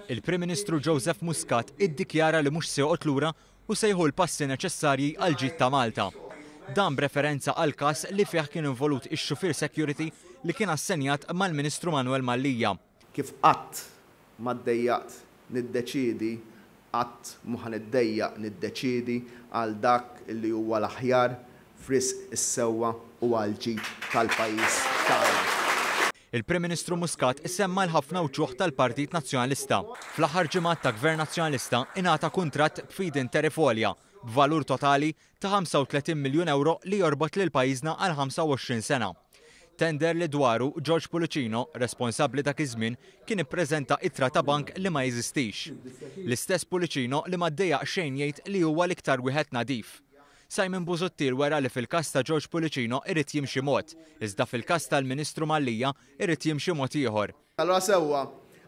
Il-Prim Ministru Joseph Muscat iddikjara li mhux se joqgħod lura u se jieħu l-passi neċessarji għal ġid ta' Malta. Dan b'referenza għal każ li fih kien involut ix-xufier security li kien assenjat mal-Ministru Manuel Mallija. Kif qatt ma ddejjaqt niddeċiedi, qatt mhu ħaniddejjaq niddeċiedi għal dak li huwa l-aħjar f'risq is-sewwa u għal ġid tal-pajjiż tagħna. Il-Prim Ministru Muscat issemma l-ħafna wuċuħ tal-Partit Nazzjonalista. Fl-aħħar ġimgħat ta' Gvern Nazzjonalista ingħata kuntratt b'Fidin Terrifolja b'valur totali ta' 35 miljun euro li jorbot lil pajjiżna għal 25 sena. Tender li dwaru George Pulicino, responsabbli dak iż-żmien, kien ippreżenta ittra ta' bank li ma jeżistix. L-istess Pulicino li ma ddejjaq xejn jgħid li huwa l-iktar wieħed nadif. Simon Busuttil wera li fil-każ ta' George Pulicino irid jimxi mod, iżda fil-każ tal-Ministru Mallija irid jimxi mod ieħor. Allura sewwa,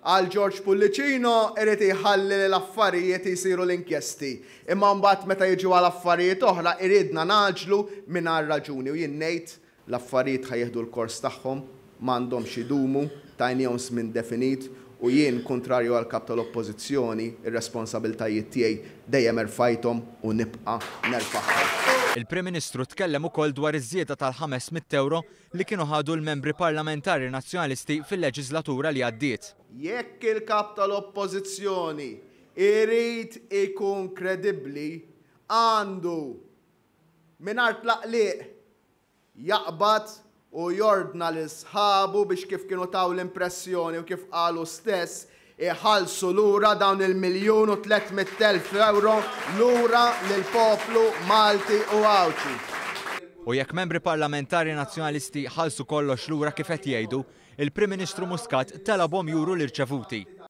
għal George Pulicino irid iħalli l-affarijiet isiru l-inkjesti. Imma mbagħad meta jiġu għal affarijiet oħra iridna naġlu mingħajr raġuni u jien ngħid l-affarijiet ħajjeħdu l-kors tagħhom m'għandhomx idumu tajnihom żmien definit u jien kontrarju għal kap tal-oppożizzjoni ir-responsabbiltajiet tiegħi dejjem erfajthom u nibqa' nerfa'hom. Il-Prim Ministru tkellem ukoll dwar iż-żieda tal-500 euro li kienu ħadu l-membri parlamentari nazzjonalisti fil-leġislatura li għaddiet. Jekk il-kap tal-oppożizzjoni irid ikun kredibbli għandu mingħajr tlaqliq jaqbad u jordna l-isħabu biex kif kienu taw l-impressjoni u kif qalu stess iħallsu lura dawn il1,300,000 euro lura lill-poplu Malti u Awċi. U jekk membri parlamentari nazzjonalisti ħallsu kollox lura kif qed jgħidu, il-Prim Ministru Muscat talabhom juru l-irċevuti.